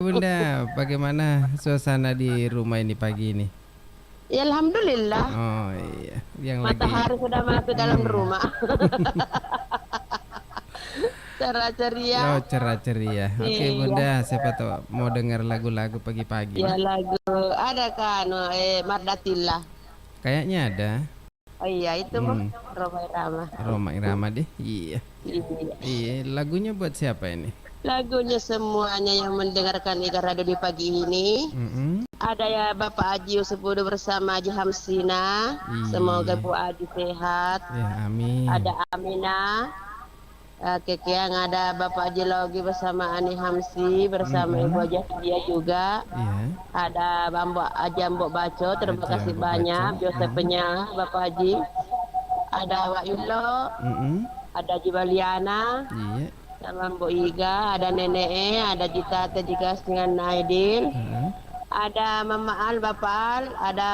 Bunda, bagaimana suasana di rumah ini pagi ini? Ya alhamdulillah, Oh iya, yang lagi matahari sudah masuk dalam hmm. rumah. Cerah ceria. Oh, cerah ceria. Oke, Iya, Bunda, siapa tahu mau dengar lagu-lagu pagi-pagi ya nih? lagu ada kan Mardatillah. Kayaknya ada. Oh iya itu mah Hmm, Romai Rama. Roma Irama deh. Iya. Iya. Iya, lagunya buat siapa ini? Lagunya semuanya yang mendengarkan Ikan Radio di pagi ini. Mm-mm. Ada ya Bapak Haji Usepudu bersama Haji Hamsina. Semoga Iya. Bu Haji sehat. Ya, amin. Ada Aminah. Kekiang ada Bapak Haji Logi bersama Ani Hamsi bersama Ibu Mm-mm. Haji dia juga. Iya. Ada Bambok Aja Mbok Baco, terima Aja kasih Mbok Baco. banyak Mm. Josepnya Bapak Haji. Ada Wak Yulo, Mm-mm. ada Jibaliana, Iya. sama Mbok Iga, ada Nenek, ada Jita juga dengan Aidil, Heeh. ada Mama Al, Bapak Al, ada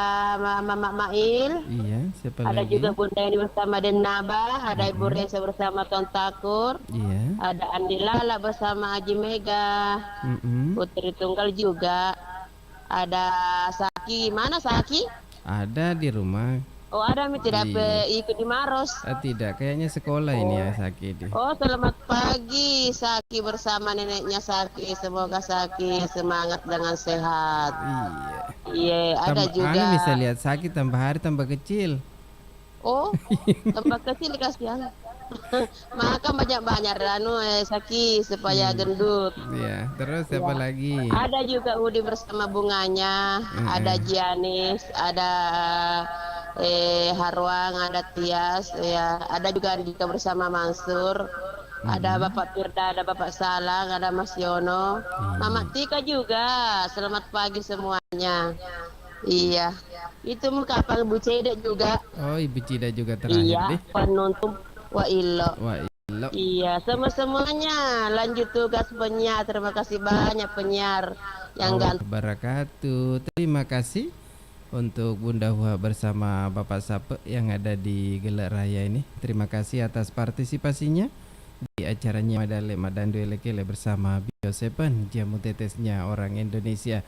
Mama Mail, Iya, siapa ada juga lagi? Bunda ini bersama Denaba, ada Ibu Mm-mm. Reza bersama Ton Takur, Iya. ada Andi Lala bersama Haji Mega, Mm-mm. Putri Tunggal juga, ada Saki, mana Saki? Ada di rumah. Oh ada Mi tidak Iya. ikut di Maros. Tidak, kayaknya sekolah ini ya Oh, sakit deh. oh selamat pagi Saki bersama neneknya Saki. Semoga Saki semangat dengan sehat. Iya. Iya, ada Tambah, juga. bisa lihat sakit tambah hari tambah kecil. Oh, tempat kecil kasihan. Maka banyak-banyak Saki supaya Hmm. gendut. Ya, terus Ya. siapa lagi? Ada juga Udi bersama bunganya, ada Heeh. Gianis, ada Harwang, ada Tias, ya, ada juga Andika bersama Mansur, ada Mm-mm. Bapak Firda, ada Bapak Salang, ada Mas Yono, Mama Iya. Tika juga. Selamat pagi semuanya. Iya, itu kapan Bu Cedek juga. Oh, Ibu Cida juga terakhir Iya, deh. penonton wa ilo. Wah, ilo. Iya, semuanya. Lanjut tugas penyiar. Terima kasih banyak penyiar yang Oh, ganteng. wabarakatuh. Terima kasih untuk Bunda Hua bersama Bapak Sape yang ada di Gelar Raya ini. Terima kasih atas partisipasinya di acaranya Madale Madandu Elekele bersama Bio Seven, jamu tetesnya orang Indonesia.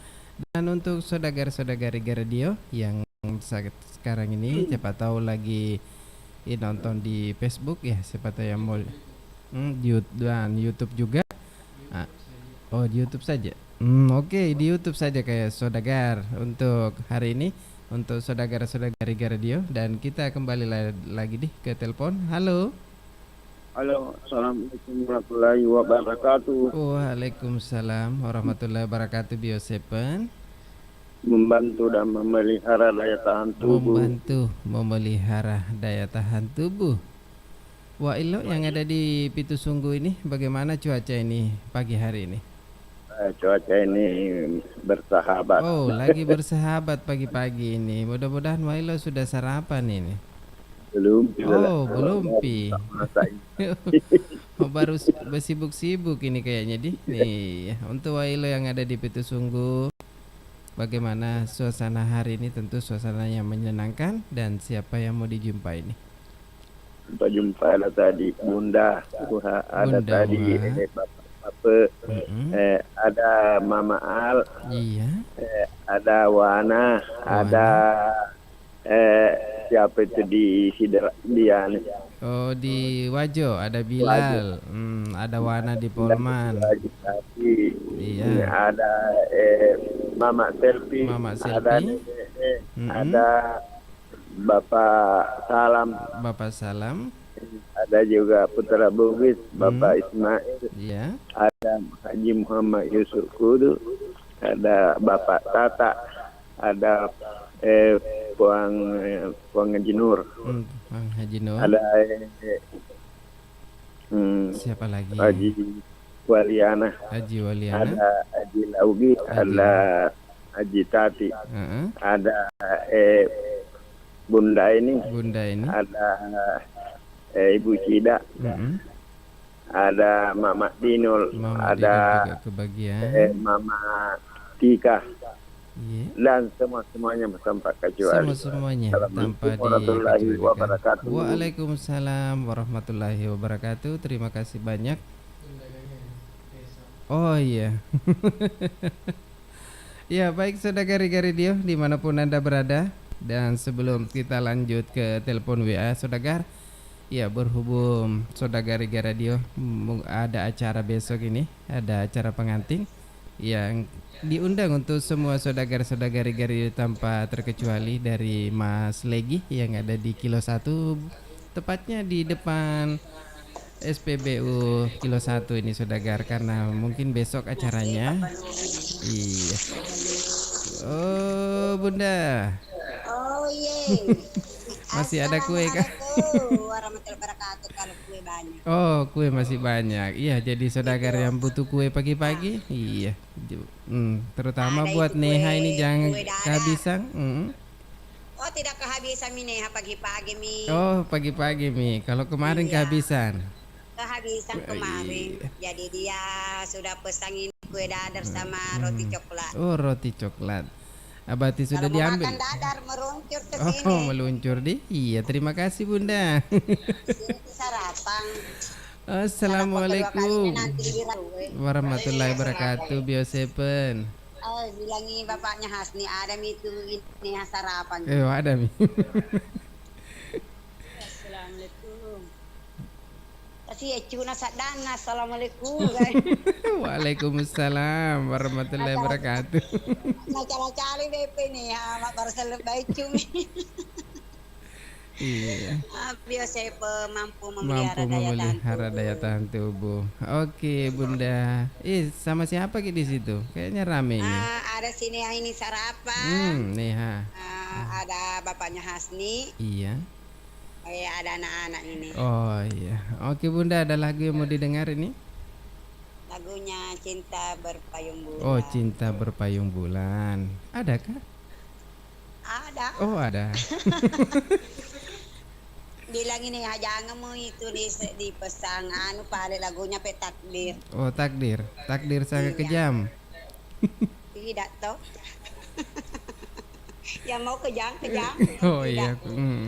Dan untuk saudagar-saudari radio yang sekarang ini siapa tahu lagi nonton di Facebook ya, siapa tahu yang mau dan YouTube juga. Ah, oh, di YouTube saja. Oke, di YouTube saja kayak saudagar untuk hari ini untuk saudagar-saudari radio dan kita kembali lagi nih ke telepon. Halo. Halo, assalamualaikum warahmatullahi wabarakatuh. Waalaikumsalam warahmatullahi wabarakatuh. Bio Seven Membantu dan memelihara daya tahan tubuh. membantu memelihara daya tahan tubuh. Wah, Ilo yang ada di Pitu Sungguh ini bagaimana cuaca ini pagi hari ini? Cuaca ini bersahabat. Oh, lagi bersahabat pagi-pagi ini. Mudah-mudahan Wailo sudah sarapan ini. Belum. Oh, belum pi. Masa Oh, baru bersibuk-sibuk ini kayaknya di. Nih, untuk Wailo yang ada di Pitu Sungguh, bagaimana suasana hari ini? Tentu suasana yang menyenangkan dan siapa yang mau dijumpai ini? Kita jumpa ada tadi Bunda, ada Bunda tadi Wah. Bapak, Mm-mm. ada Mama Al, Iya. ada Wana, ada siapa itu di Dian. Oh, di Wajo ada Bilal. Ada Wana di Polman. Iya. Ada Mama Selfie, Mama ada Selfie. ada Bapak Salam, Bapak Salam. ada juga Putra Bugis, Bapak Ismail, Iya. ada Haji Muhammad Yusuf Kudu, ada Bapak Tata, ada Puang Haji Nur, Bang Haji Nur. ada Siapa lagi? Haji Waliana, Haji Waliana. ada Haji Laugi, ada Haji Tati, Heeh. ada Bunda ini, Bunda ini. ada Ibu Cida, Mm-mm. ada Mama Dinul, Mama ada Dina juga kebagian. Mama Tika, Iya. dan semuanya tanpa kecuali. Semuanya tanpa Assalamualaikum warahmatullahi dikecualikan. wabarakatuh. Waalaikumsalam warahmatullahi wabarakatuh. Terima kasih banyak. Oh iya. Ya baik saudara-saudari Dio dimanapun Anda berada. Dan sebelum kita lanjut ke telepon WA saudara, ya berhubung saudara-saudari radio ada acara besok ini, ada acara pengantin yang diundang untuk semua saudara-saudari Dio tanpa terkecuali dari Mas Legi yang ada di Kilo 1, tepatnya di depan SPBU Kilo 1 ini saudara, karena mungkin besok acaranya. Iya. Oh Bunda, Oh iya. masih ada kue kah? Assalamualaikum warahmatullahi wabarakatuh. Kalau kue banyak. Oh kue masih banyak. Iya jadi saudara yang butuh kue pagi-pagi. Iya. Terutama Ada buat itu Neha kue- ini jangan kue dadar. kehabisan. Oh tidak kehabisan mineha pagi-pagi mi. Oh pagi-pagi Mi. Kalau kemarin Iya. kehabisan. Kehabisan kemarin. Jadi dia sudah pesan ini kue dadar sama roti coklat. Oh roti coklat. Berarti sudah Kalau mau diambil. makan dadar meruncur ke Oh sini. meluncur di. Iya terima kasih Bunda. Sini sarapan. Assalamualaikum Nanti dibira kue. warahmatullahi wabarakatuh. Biosepen. Oh, bilangi bapaknya Hasni ada mi itu ini sarapan. Ada Mi. Assalamualaikum. Kasih cuna sadana. Assalamualaikum guys. Waalaikumsalam warahmatullahi wabarakatuh. Nah cari BP nih ya, mak baru selesai cumi. Iya. Biasa mampu Mampu memelihara daya tahan. memelihara daya tahan tubuh. Oke Bunda. Sama siapa di situ? Kayaknya rame ini. Ada sini yang ini sarapan. Neha. Ada bapaknya Hasni. Iya. Ada anak-anak ini. Oh iya. Oke Bunda, ada lagu yang mau didengar ini? Lagunya Cinta Berpayung Bulan. Oh, Cinta Berpayung Bulan. Adakah? Ada. Oh, ada. Bilang ini jangan mau itu di pesang pada lagunya Takdir. Oh, takdir. Takdir sangat kejam. Tidak toh. Yang mau kejam. Oh Tidak. iya.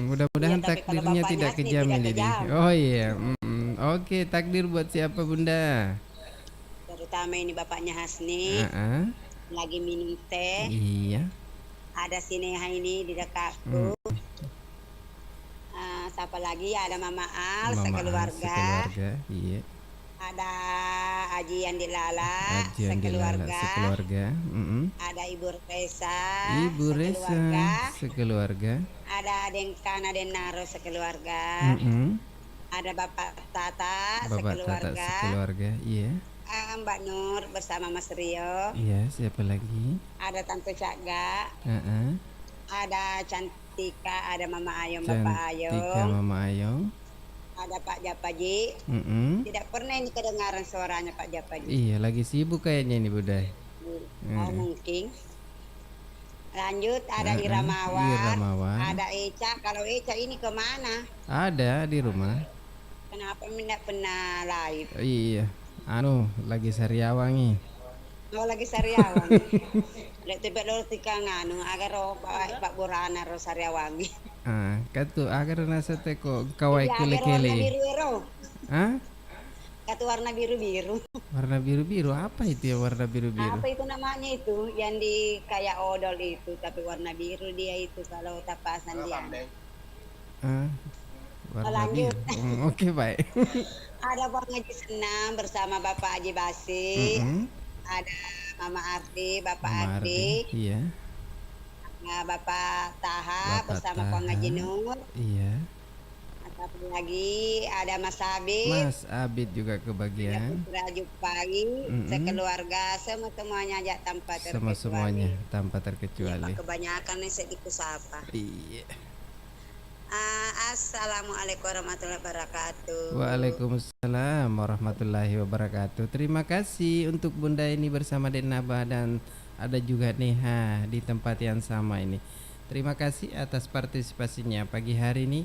Mudah-mudahan Iya, tapi kalau takdirnya bapaknya tidak Hasni kejam tidak ini. kejam. Oh iya. Oke, takdir buat siapa Bunda? Terutama ini bapaknya Hasni lagi minum teh. Iya. Ada si Neha ini di dekatku. Siapa lagi? Ada Mama Al sekeluarga. Iya. Ada Aji Andi Lala Aji Andi Lala sekeluarga. Ada Ibu Resa Ibu Resa sekeluarga. Ada Aden Naro sekeluarga. Ada Bapak Tata sekeluarga. Iya. Mbak Nur bersama Mas Rio. Iya, siapa lagi? Ada Tante Caga. Ada Cantika, ada Mama Ayong, Bapak Cantika, Ayong. Mama Ayong. Ada Pak Japaji. Tidak pernah ini kedengaran suaranya Pak Japaji. Iya, lagi sibuk kayaknya ini Bunda. Oh mungkin. Lanjut ada Iramawar. Ada Eca. Kalau Eca ini kemana? Ada di rumah. Kenapa tidak pernah live? Iya. Lagi Sariawang nih. Oh lagi Sariawang. Lek tebet lo tikang agar Pak Burana ro Sariawangi. Katu agar nasa teko kawai Warna kele-kele. biru-biru. Hah? Katu warna biru-biru. Warna biru-biru apa itu ya warna biru-biru? Apa itu namanya itu yang di kayak odol itu tapi warna biru dia itu kalau tapasan dia. Warna Lanjut. biru. Oke, baik. Ada Bang Haji Senam bersama Bapak Haji Basi. Ada Mama Ardi, Bapak Mama Ardi. Iya. Bapak Taha Bapak bersama Taha. Bang Haji Nur. Iya. Satu lagi ada Mas Abid. Mas Abid juga kebagian. Raju Pagi, sekeluarga, semuanya aja tanpa terkecuali. Semuanya tanpa Ya, terkecuali. Pak, kebanyakan nih sedikit sapa. Iya. Assalamualaikum warahmatullahi wabarakatuh. Waalaikumsalam warahmatullahi wabarakatuh. Terima kasih untuk Bunda ini bersama Denaba dan ada juga Neha di tempat yang sama ini. Terima kasih atas partisipasinya pagi hari ini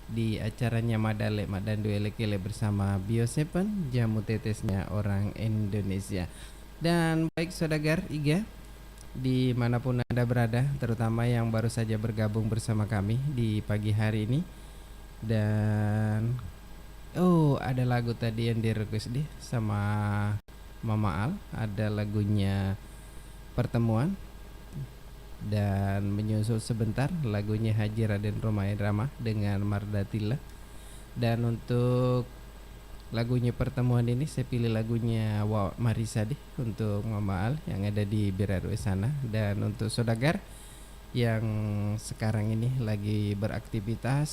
di acaranya Madale Madandu Elekele bersama Bio7 jamu tetesnya orang Indonesia. Dan baik saudagar Iga dimanapun Anda berada, terutama yang baru saja bergabung bersama kami di pagi hari ini. Dan ada lagu tadi yang direquest deh sama Mama Al, ada lagunya Pertemuan, dan menyusul sebentar lagunya Haji Raden Roma Irama dengan Mardatila. Dan untuk lagunya Pertemuan ini saya pilih lagunya Marisa deh untuk Mama Al yang ada di Birarue sana. Dan untuk saudagar yang sekarang ini lagi beraktivitas,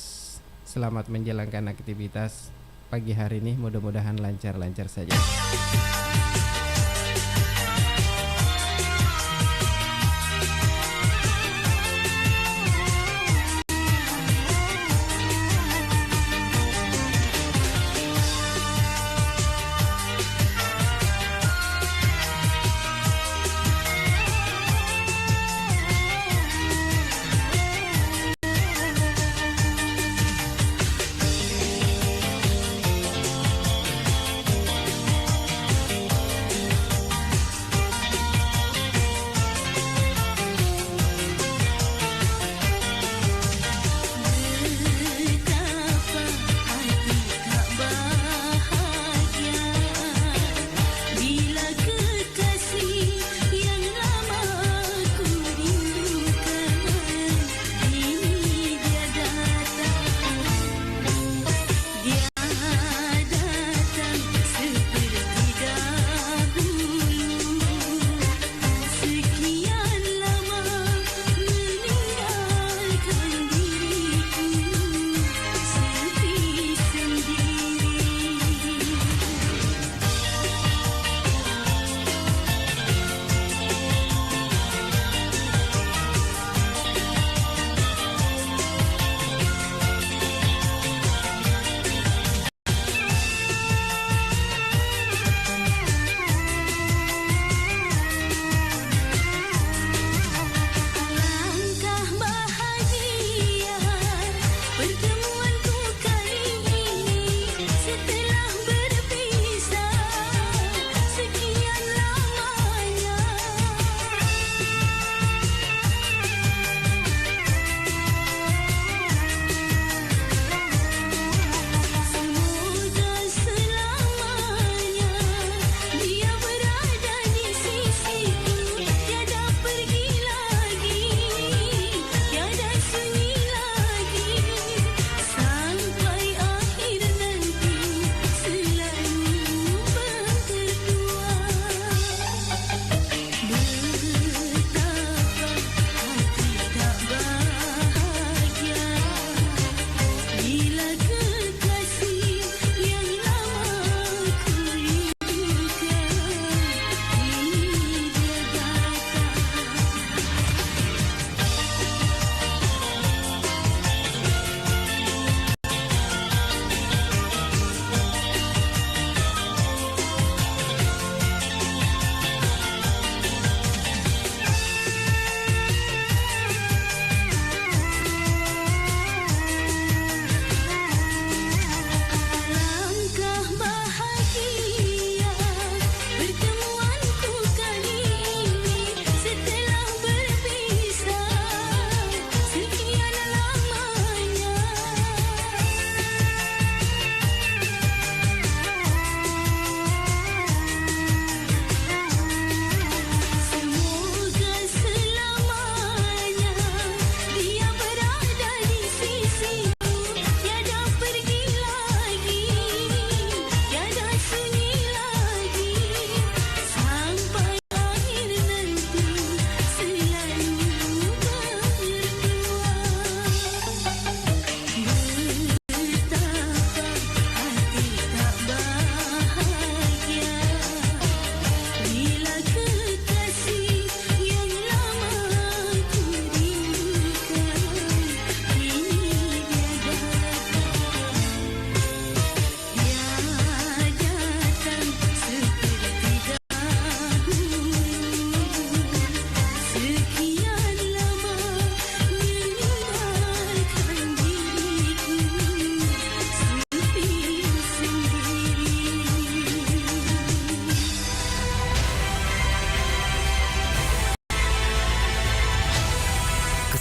selamat menjalankan aktivitas pagi hari ini, mudah-mudahan lancar-lancar saja.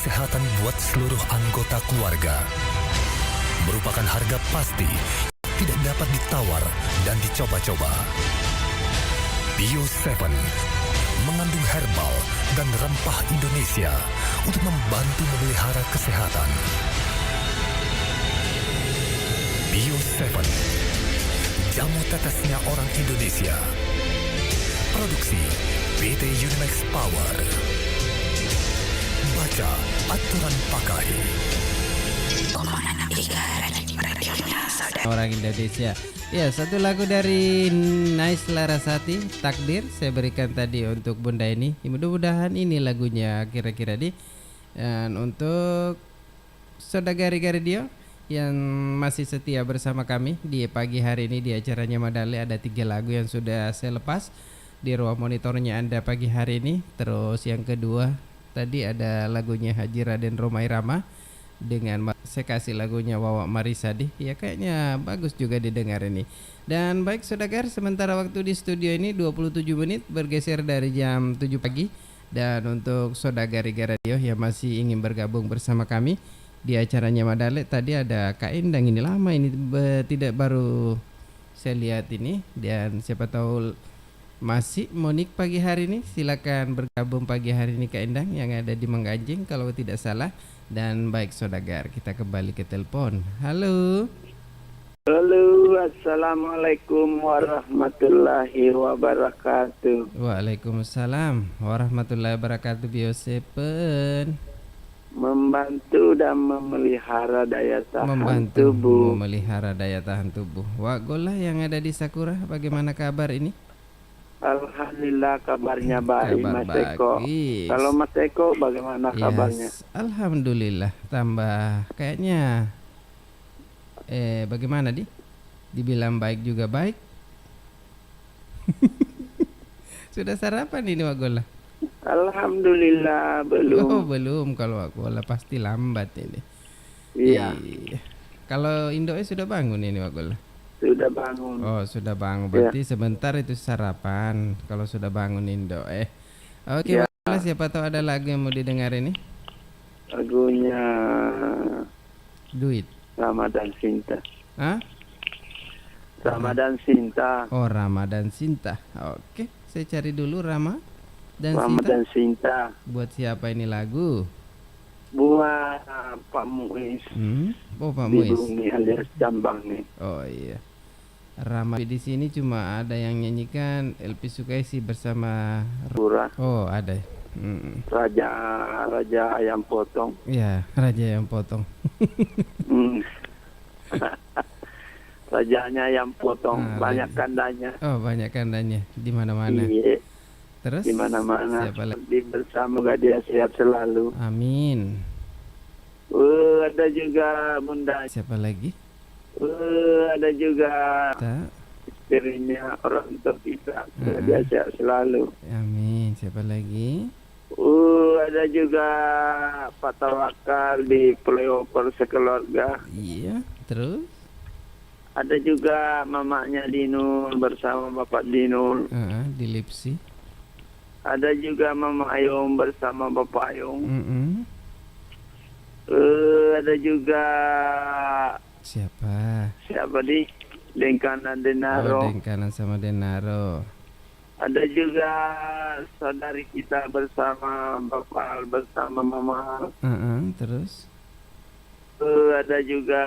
kesehatan buat seluruh anggota keluarga merupakan harga pasti, tidak dapat ditawar dan dicoba-coba. Bio 7 mengandung herbal dan rempah Indonesia untuk membantu memelihara kesehatan. Bio 7, jamu tetesnya orang Indonesia. Produksi PT Unimax Power. Baca aturan pakai. Orang Indonesia. Ya, satu lagu dari Nice Larasati, Takdir, saya berikan tadi untuk Bunda ini. Mudah-mudahan ini lagunya kira-kira di. Dan untuk Saudara-Gari Radio yang masih setia bersama kami di pagi hari ini di acaranya Madale, ada 3 lagu yang sudah saya lepas di ruang monitornya Anda pagi hari ini. Terus yang kedua tadi ada lagunya Haji Raden Romai Rama dengan saya kasih lagunya Wawa Marisadi. Ya, kayaknya bagus juga didengar ini. Dan baik Saudara, sementara waktu di studio ini 27 menit bergeser dari jam 7 pagi. Dan untuk Saudara-Gari Radio yang masih ingin bergabung bersama kami di acaranya Madale, tadi ada Kak Endang, ini lama ini tidak baru saya lihat ini. Dan siapa tahu masih Monik pagi hari ini, silakan bergabung pagi hari ini Kak Endang yang ada di Mengganjing kalau tidak salah. Dan baik Saudara, kita kembali ke telepon. Halo. Halo, assalamualaikum warahmatullahi wabarakatuh. Waalaikumsalam warahmatullahi wabarakatuh. Bio 7 Membantu dan memelihara daya tahan membantu tubuh. memelihara daya tahan tubuh. Wak Gola yang ada di Sakura, bagaimana kabar ini? Alhamdulillah kabarnya baik, Kabar Mas Eko. bagus. Kalau Mas Eko bagaimana kabarnya? Alhamdulillah, tambah kayaknya bagaimana dibilang baik juga baik. Sudah sarapan ini Wak Gola? Alhamdulillah belum. Oh, belum. Kalau Wak Gola pasti lambat ini. Iya, Kalau Indoe sudah bangun ini Wak Gola? sudah bangun. Oh, sudah bangun. Berarti sebentar itu sarapan kalau sudah bangun Indo. Oke, Ya. Mas, siapa tahu ada lagu yang mau didengar ini? Lagunya Duit. Ramadan Cinta. Hah? Ramadan Cinta. Oh, Ramadan Cinta. Oke, saya cari dulu Rama dan Cinta. Ramadan Cinta. Buat siapa ini lagu? Buat Pak Muiz Oh, Pak di Muiz. Bumi alias Jambang nih. Oh iya. Rama di sini cuma ada yang nyanyikan Elpi Sukaisi bersama. Pura Oh, ada. Raja Ayam Potong. Ya, Raja yang potong. Hmm. Rajanya Ayam Potong, Ah, banyak Raja. kandanya. Oh, banyak kandanya di mana-mana. Iya, Terus di mana-mana. siapa lagi? Di bersama gak dia sehat selalu. Amin. Ada juga Bunda. Siapa lagi? Ada juga Tak. istrinya orang terpisah. Mm-mm. Dia sehat selalu. Amin. Siapa lagi? Ada juga Pak Tawakal di playover sekeluarga. Iya. Terus? Ada juga mamanya Dinul bersama Bapak Dinul. Di Lipsi. Ada juga Mama Ayung bersama Bapak Ayung. Ada juga Siapa? siapa di Dengkanan Denaro. Oh, Dengkanan sama Denaro. Ada juga saudari kita bersama Bapak Al bersama Mama. Terus? Ada juga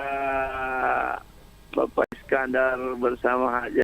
Bapak Iskandar bersama Haji